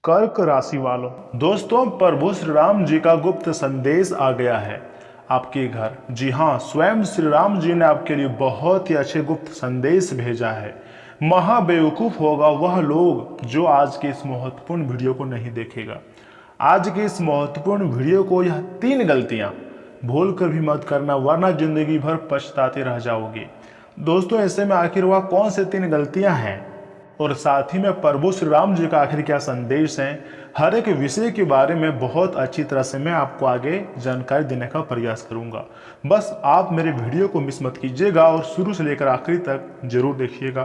कर्क राशि वालों, दोस्तों प्रभु श्री राम जी का गुप्त संदेश आ गया है आपके घर। जी हाँ, स्वयं श्री राम जी ने आपके लिए बहुत ही अच्छे गुप्त संदेश भेजा है। महा बेवकूफ होगा वह लोग जो आज के इस महत्वपूर्ण वीडियो को नहीं देखेगा। आज के इस महत्वपूर्ण वीडियो को यह 3 गलतियां भूल कर भी मत करना, वरना जिंदगी भर पछताते रह जाओगे। दोस्तों ऐसे में आखिर वह कौन से 3 गलतियां हैं और साथ ही में प्रभु श्री राम जी का आखिर क्या संदेश है, हर एक विषय के बारे में बहुत अच्छी तरह से मैं आपको आगे जानकारी देने का प्रयास करूंगा। बस आप मेरे वीडियो को मिस मत कीजिएगा और शुरू से लेकर आखिरी तक जरूर देखिएगा,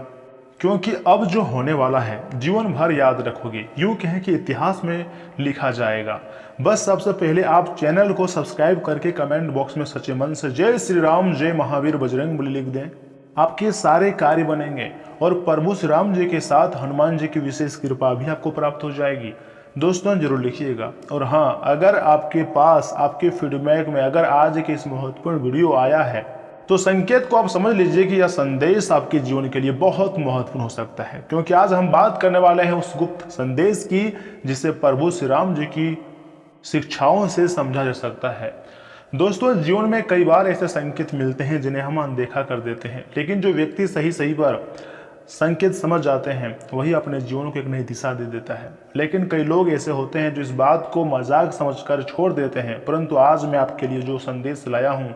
क्योंकि अब जो होने वाला है जीवन भर याद रखोगे, यूं कहें कि इतिहास में लिखा जाएगा। बस सबसे पहले आप चैनल को सब्सक्राइब करके कमेंट बॉक्स में सच्चे मन से जय श्री राम जय महावीर बजरंगबली लिख दें। आपके सारे कार्य बनेंगे और प्रभु श्री राम जी के साथ हनुमान जी की विशेष कृपा भी आपको प्राप्त हो जाएगी। दोस्तों जरूर लिखिएगा। और हाँ, अगर आपके पास आपके फीडबैक में अगर आज के इस महत्वपूर्ण वीडियो आया है तो संकेत को आप समझ लीजिए कि यह संदेश आपके जीवन के लिए बहुत महत्वपूर्ण हो सकता है, क्योंकि आज हम बात करने वाले हैं उस गुप्त संदेश की जिसे प्रभु श्री राम जी की शिक्षाओं से समझा जा सकता है। दोस्तों जीवन में कई बार ऐसे संकेत मिलते हैं जिन्हें हम अनदेखा कर देते हैं, लेकिन जो व्यक्ति सही पर संकेत समझ जाते हैं वही अपने जीवन को एक नई दिशा दे देता है। लेकिन कई लोग ऐसे होते हैं जो इस बात को मजाक समझकर छोड़ देते हैं, परंतु आज मैं आपके लिए जो संदेश लाया हूँ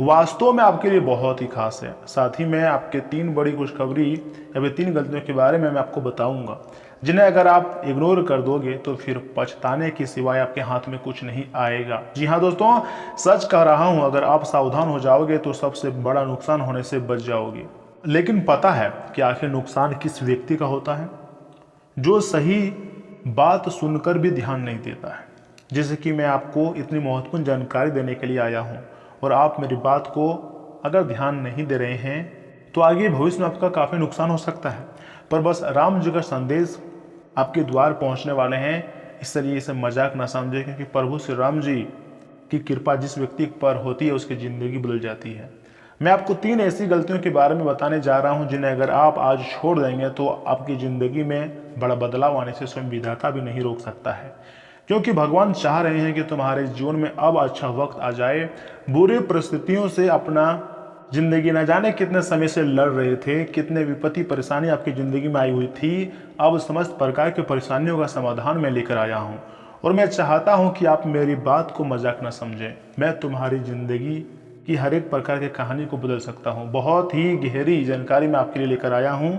वास्तव में आपके लिए बहुत ही खास है। साथ ही मैं आपके 3 बड़ी खुशखबरी या फिर 3 गलतियों के बारे में मैं आपको बताऊंगा, जिन्हें अगर आप इग्नोर कर दोगे तो फिर पछताने के सिवाय आपके हाथ में कुछ नहीं आएगा। जी हाँ दोस्तों, सच कह रहा हूं, अगर आप सावधान हो जाओगे तो सबसे बड़ा नुकसान होने से बच जाओगे। लेकिन पता है कि आखिर नुकसान किस व्यक्ति का होता है? जो सही बात सुनकर भी ध्यान नहीं देता है। जैसे कि मैं आपको इतनी महत्वपूर्ण जानकारी देने के लिए आया हूँ और आप मेरी बात को अगर ध्यान नहीं दे रहे हैं तो आगे भविष्य में आपका काफ़ी नुकसान हो सकता है। पर बस राम जी का संदेश आपके द्वार पहुंचने वाले हैं, इसलिए इसे मजाक ना समझे, क्योंकि प्रभु श्री राम जी की कृपा जिस व्यक्ति पर होती है उसकी ज़िंदगी बदल जाती है। मैं आपको 3 ऐसी गलतियों के बारे में बताने जा रहा हूं जिन्हें अगर आप आज छोड़ देंगे तो आपकी ज़िंदगी में बड़ा बदलाव आने से स्वयं विधाता भी नहीं रोक सकता है, क्योंकि भगवान चाह रहे हैं कि तुम्हारे जीवन में अब अच्छा वक्त आ जाए। बुरी परिस्थितियों से अपना जिंदगी न जाने कितने समय से लड़ रहे थे, कितने विपत्ति परेशानी आपकी ज़िंदगी में आई हुई थी, अब समस्त प्रकार की परेशानियों का समाधान मैं लेकर आया हूं और मैं चाहता हूं कि आप मेरी बात को मजाक न समझें। मैं तुम्हारी ज़िंदगी की हर एक प्रकार की कहानी को बदल सकता हूं। बहुत ही गहरी जानकारी मैं आपके लिए लेकर आया हूं।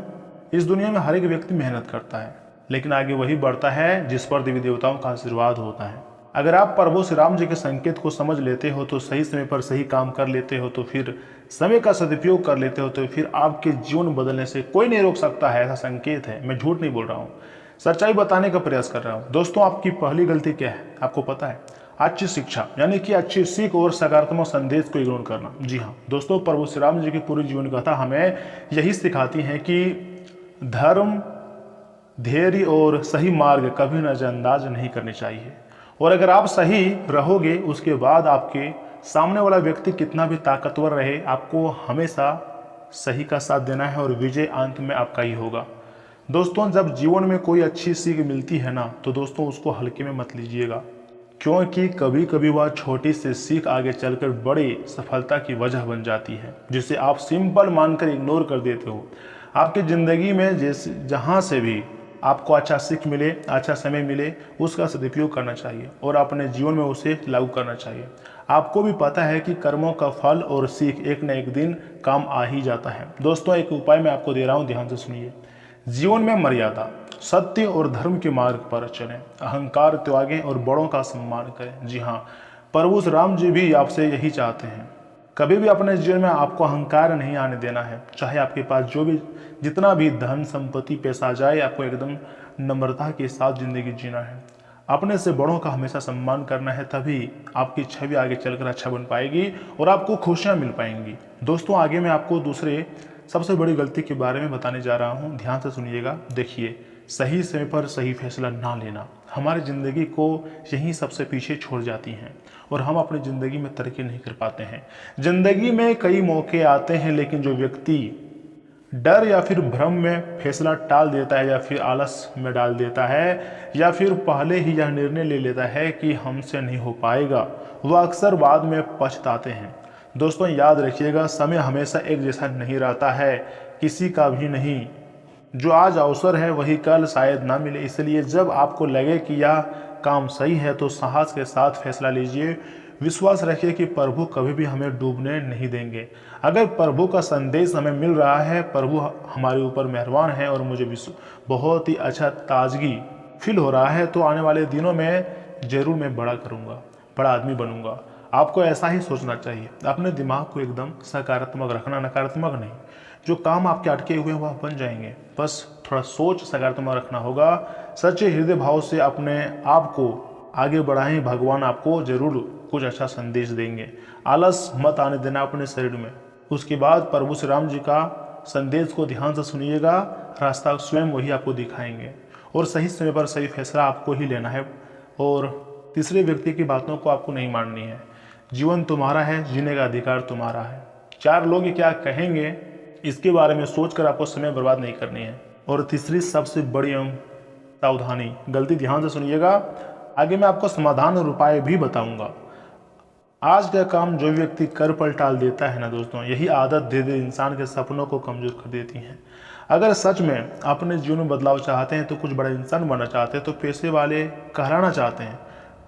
इस दुनिया में हर एक व्यक्ति मेहनत करता है, लेकिन आगे वही बढ़ता है जिस पर देवी देवताओं का आशीर्वाद होता है। अगर आप प्रभु श्री राम जी के संकेत को समझ लेते हो तो सही समय पर सही काम कर लेते हो, तो फिर समय का सदुपयोग कर लेते हो, तो फिर आपके जीवन बदलने से कोई नहीं रोक सकता है। ऐसा संकेत है, मैं झूठ नहीं बोल रहा हूँ, सच्चाई बताने का प्रयास कर रहा हूँ। दोस्तों आपकी पहली गलती क्या है आपको पता है? अच्छी शिक्षा, यानी कि अच्छी सीख और सकारात्मक संदेश को इग्नोर करना। जी हाँ दोस्तों, प्रभु श्री राम जी की पूरी जीवन गाथा हमें यही सिखाती है कि धर्म, धैर्य और सही मार्ग कभी नजरअंदाज नहीं करनी चाहिए। और अगर आप सही रहोगे उसके बाद आपके सामने वाला व्यक्ति कितना भी ताकतवर रहे, आपको हमेशा सही का साथ देना है और विजय अंत में आपका ही होगा। दोस्तों जब जीवन में कोई अच्छी सीख मिलती है ना, तो दोस्तों उसको हल्के में मत लीजिएगा, क्योंकि कभी कभी वह छोटी सी सीख आगे चलकर बड़ी सफलता की वजह बन जाती है, जिसे आप सिंपल मानकर इग्नोर कर देते हो। आपकी ज़िंदगी में जहाँ से भी आपको अच्छा सीख मिले, अच्छा समय मिले, उसका सदुपयोग करना चाहिए और अपने जीवन में उसे लागू करना चाहिए। आपको भी पता है कि कर्मों का फल और सीख एक न एक दिन काम आ ही जाता है। दोस्तों एक उपाय मैं आपको दे रहा हूँ, ध्यान से सुनिए। जीवन में मर्यादा, सत्य और धर्म के मार्ग पर चलें, अहंकार त्यागें और बड़ों का सम्मान करें। जी हाँ, प्रभु श्री राम जी भी आपसे यही चाहते हैं। कभी भी अपने जीवन में आपको अहंकार नहीं आने देना है। चाहे आपके पास जितना भी धन संपत्ति पैसा आ जाए, आपको एकदम नम्रता के साथ जिंदगी जीना है। अपने से बड़ों का हमेशा सम्मान करना है, तभी आपकी छवि आगे चलकर अच्छा बन पाएगी और आपको खुशियां मिल पाएंगी। दोस्तों आगे मैं आपको दूसरे सबसे बड़ी गलती के बारे में बताने जा रहा हूं, ध्यान से सुनिएगा। देखिए, सही समय पर सही फैसला ना लेना हमारी ज़िंदगी को यहीं सबसे पीछे छोड़ जाती हैं और हम अपनी ज़िंदगी में तरक्की नहीं कर पाते हैं। ज़िंदगी में कई मौके आते हैं, लेकिन जो व्यक्ति डर या फिर भ्रम में फैसला टाल देता है, या फिर आलस में डाल देता है, या फिर पहले ही यह निर्णय ले लेता है कि हमसे नहीं हो पाएगा, वह अक्सर बाद में पछताते हैं। दोस्तों याद रखिएगा, समय हमेशा एक जैसा नहीं रहता है, किसी का भी नहीं। जो आज अवसर है वही कल शायद ना मिले, इसलिए जब आपको लगे कि यह काम सही है तो साहस के साथ फैसला लीजिए। विश्वास रखिए कि प्रभु कभी भी हमें डूबने नहीं देंगे। अगर प्रभु का संदेश हमें मिल रहा है, प्रभु हमारे ऊपर मेहरबान है और मुझे बहुत ही अच्छा ताजगी फील हो रहा है, तो आने वाले दिनों में जरूर मैं बड़ा करूँगा, बड़ा आदमी बनूंगा। आपको ऐसा ही सोचना चाहिए। अपने दिमाग को एकदम सकारात्मक रखना, नकारात्मक नहीं। जो काम आपके अटके हुए हैं वह बन जाएंगे, बस थोड़ा सोच सकारात्मक रखना होगा। सच्चे हृदय भाव से अपने आप को आगे बढ़ाएं, भगवान आपको जरूर कुछ अच्छा संदेश देंगे। आलस मत आने देना अपने शरीर में। उसके बाद प्रभु श्री राम जी का संदेश को ध्यान से सुनिएगा, रास्ता स्वयं वही आपको दिखाएंगे और सही समय पर सही फैसला आपको ही लेना है और तीसरे व्यक्ति की बातों को आपको नहीं माननी है। जीवन तुम्हारा है, जीने का अधिकार तुम्हारा है। चार लोग क्या कहेंगे इसके बारे में सोचकर आपको समय बर्बाद नहीं करनी है। और तीसरी सबसे बड़ी सावधानी, गलती ध्यान से सुनिएगा, आगे मैं आपको समाधान और उपाय भी बताऊंगा। आज का काम जो व्यक्ति कर पर टाल देता है ना दोस्तों, यही आदत धीरे धीरे इंसान के सपनों को कमजोर कर देती है। अगर सच में अपने जीवन में बदलाव चाहते हैं, तो कुछ बड़ा इंसान बनना चाहते हैं, तो पैसे वाले कहलाना चाहते हैं,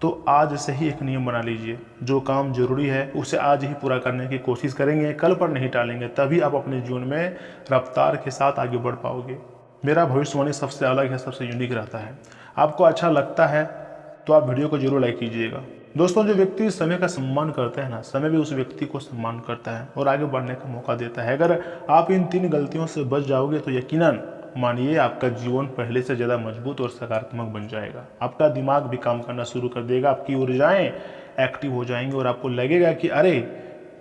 तो आज से ही एक नियम बना लीजिए। जो काम जरूरी है उसे आज ही पूरा करने की कोशिश करेंगे, कल पर नहीं टालेंगे, तभी आप अपने जीवन में रफ्तार के साथ आगे बढ़ पाओगे। मेरा भविष्यवाणी सबसे अलग है, सबसे यूनिक रहता है। आपको अच्छा लगता है तो आप वीडियो को जरूर लाइक कीजिएगा। दोस्तों जो व्यक्ति समय का सम्मान करता है ना, समय भी उस व्यक्ति को सम्मान करता है और आगे बढ़ने का मौका देता है। अगर आप इन 3 गलतियों से बच जाओगे तो यकीनन मानिए आपका जीवन पहले से ज़्यादा मजबूत और सकारात्मक बन जाएगा। आपका दिमाग भी काम करना शुरू कर देगा, आपकी ऊर्जाएं एक्टिव हो जाएंगी और आपको लगेगा कि अरे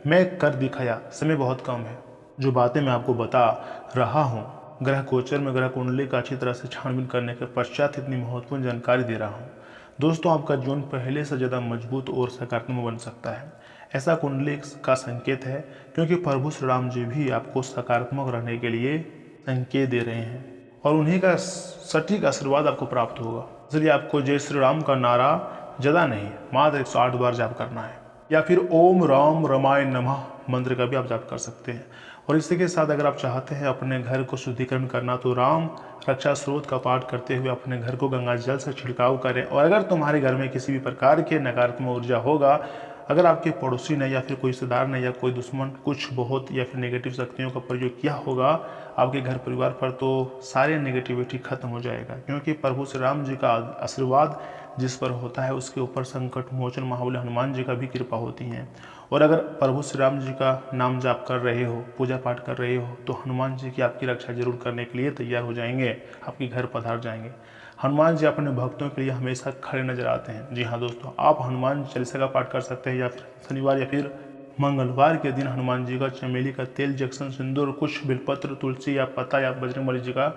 मैं कर दिखाया, समय बहुत कम है। जो बातें मैं आपको बता रहा हूँ, ग्रह गोचर में ग्रह कुंडली का अच्छी तरह से छानबीन करने के पश्चात इतनी महत्वपूर्ण जानकारी दे रहा हूँ। दोस्तों आपका जीवन पहले से ज़्यादा मजबूत और सकारात्मक बन सकता है। ऐसा कुंडली का संकेत है, क्योंकि प्रभु श्री राम जी भी आपको सकारात्मक रहने के लिए संकेत दे रहे हैं और उन्हीं का सटीक आशीर्वाद आपको प्राप्त होगा। इसलिए आपको जय श्री राम का नारा ज़्यादा नहीं, मात्र 108 बार जाप करना है, या फिर ओम राम रमाय नमः मंत्र का भी आप जाप कर सकते हैं। और इसी के साथ अगर आप चाहते हैं अपने घर को शुद्धिकरण करना, तो राम रक्षा स्रोत का पाठ करते हुए अपने घर को गंगा जल से छिड़काव करें। और अगर तुम्हारे घर में किसी भी प्रकार के नकारात्मक ऊर्जा होगा, अगर आपके पड़ोसी ने या फिर कोई रिश्तेदार ने या कोई दुश्मन कुछ बहुत या फिर नेगेटिव शक्तियों का प्रयोग किया होगा आपके घर परिवार पर, तो सारे नेगेटिविटी खत्म हो जाएगा। क्योंकि प्रभु श्री राम जी का आशीर्वाद जिस पर होता है उसके ऊपर संकट मोचन महाबली हनुमान जी का भी कृपा होती है। और अगर प्रभु श्री राम जी का नाम जाप कर रहे हो, पूजा पाठ कर रहे हो, तो हनुमान जी की आपकी रक्षा जरूर करने के लिए तैयार हो जाएंगे, आपके घर पधार जाएंगे। हनुमान जी अपने भक्तों के लिए हमेशा खड़े नजर आते हैं। जी हाँ दोस्तों, आप हनुमान चालीसा का पाठ कर सकते हैं, या फिर शनिवार या फिर मंगलवार के दिन हनुमान जी का चमेली का तेल, जक्सन, सिंदूर, कुछ बिलपत्र, तुलसी या पत्ता या बजरंगबली जी का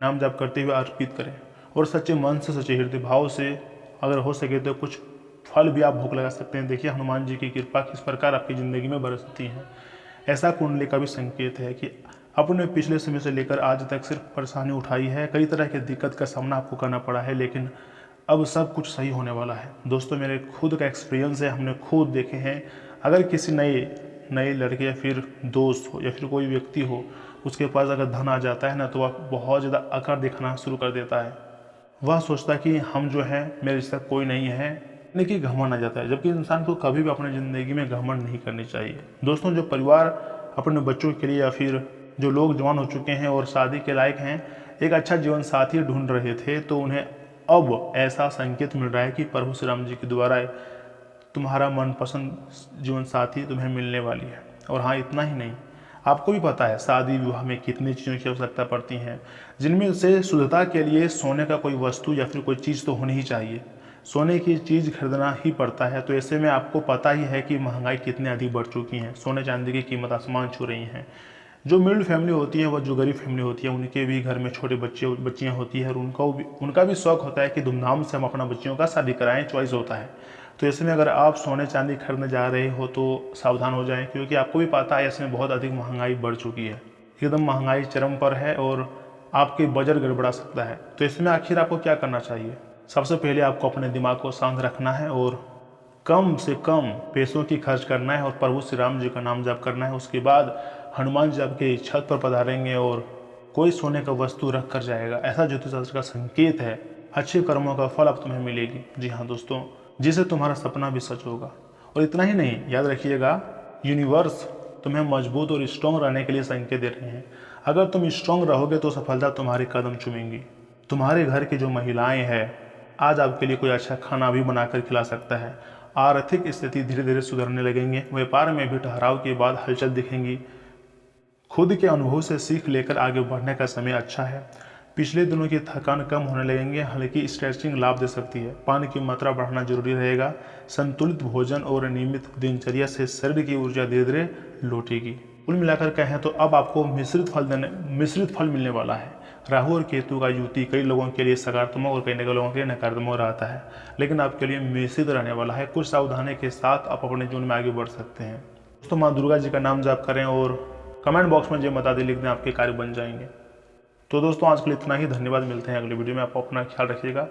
नाम जाप करते हुए अर्पित करें। और सच्चे मन से, सच्चे हृदय भाव से अगर हो सके तो कुछ फल भी आप भोग लगा सकते हैं। देखिए हनुमान जी की कृपा किस प्रकार आपकी ज़िंदगी में बरसती है। ऐसा कुंडली का भी संकेत है कि अपने पिछले समय से लेकर आज तक सिर्फ परेशानी उठाई है, कई तरह की दिक्कत का सामना आपको करना पड़ा है, लेकिन अब सब कुछ सही होने वाला है। दोस्तों मेरे खुद का एक्सपीरियंस है, हमने खुद देखे हैं। अगर किसी नए लड़के या फिर दोस्त हो या फिर कोई व्यक्ति हो, उसके पास अगर धन आ जाता है ना, तो वह बहुत ज़्यादा आकार दिखाना शुरू कर देता है। वह सोचता है कि हम जो है, मेरे रिश्ता कोई नहीं है, लेकिन घमंड आ जाता है। जबकि इंसान को कभी भी अपनी ज़िंदगी में घमंड नहीं करनी चाहिए। दोस्तों जो परिवार अपने बच्चों के लिए या फिर जो लोग जवान हो चुके हैं और शादी के लायक हैं, एक अच्छा जीवन साथी ढूंढ रहे थे, तो उन्हें अब ऐसा संकेत मिल रहा है कि प्रभु श्री राम जी के द्वारा तुम्हारा मनपसंद जीवन साथी तुम्हें मिलने वाली है। और हाँ, इतना ही नहीं, आपको भी पता है शादी विवाह में कितनी चीज़ों की आवश्यकता पड़ती हैं, जिनमें से शुद्धता के लिए सोने का कोई वस्तु या फिर कोई चीज़ तो होनी ही चाहिए। सोने की चीज़ खरीदना ही पड़ता है। तो ऐसे में आपको पता ही है कि महंगाई कितनी अधिक बढ़ चुकी है, सोने चांदी की कीमत आसमान छू रही हैं। जो मिडिल फैमिली होती है, वह जो गरीब फैमिली होती है, उनके भी घर में छोटे बच्चियाँ होती है, और उनका भी शौक होता है कि धूमधाम से हम अपना बच्चियों का शादी कराएं, चॉइस होता है। तो ऐसे में अगर आप सोने चांदी खरीदने जा रहे हो तो सावधान हो जाएं, क्योंकि आपको भी पता है ऐसे में बहुत अधिक महंगाई बढ़ चुकी है। एकदम महंगाई चरम पर है और आपके बजट गड़बड़ा सकता है। तो इसमें आखिर आपको क्या करना चाहिए? सबसे पहले आपको अपने दिमाग को शांत रखना है और कम से कम पैसों की खर्च करना है और प्रभु श्री राम जी का नाम जाप करना है। उसके बाद हनुमान जी आपके छत पर पधारेंगे और कोई सोने का वस्तु रख कर जाएगा। ऐसा ज्योतिष शास्त्र का संकेत है। अच्छे कर्मों का फल अब तुम्हें मिलेगी। जी हाँ दोस्तों, जिससे तुम्हारा सपना भी सच होगा। और इतना ही नहीं, याद रखिएगा, यूनिवर्स तुम्हें मजबूत और स्ट्रॉन्ग रहने के लिए संकेत दे रहे हैं। अगर तुम स्ट्रॉन्ग रहोगे तो सफलता तुम्हारे कदम चूमेंगी। तुम्हारे घर की जो महिलाएं हैं, आज आपके लिए कोई अच्छा खाना भी बनाकर खिला सकता है। आर्थिक स्थिति धीरे धीरे सुधरने लगेंगे। व्यापार में भी ठहराव के बाद हलचल दिखेंगी। खुद के अनुभव से सीख लेकर आगे बढ़ने का समय अच्छा है। पिछले दिनों की थकान कम होने लगेंगे। हल्की स्ट्रेचिंग लाभ दे सकती है। पानी की मात्रा बढ़ाना जरूरी रहेगा। संतुलित भोजन और नियमित दिनचर्या से शरीर की ऊर्जा धीरे धीरे लौटेगी। कुल मिलाकर कहें तो अब आपको मिश्रित फल मिलने वाला है। राहु और केतु का युति कई लोगों के लिए सकारात्मक और कई लोगों के लिए नकारात्मक रहता है, लेकिन आपके लिए मिश्रित रहने वाला है। कुछ सावधानी के साथ आप अपने जीवन में आगे बढ़ सकते हैं। दोस्तों, माँ दुर्गा जी का नाम जाप करें और कमेंट बॉक्स में जो बता दें, लिख दें, आपके कार्य बन जाएंगे। तो दोस्तों, आज के लिए इतना ही। धन्यवाद। मिलते हैं अगले वीडियो में। आप अपना ख्याल रखिएगा।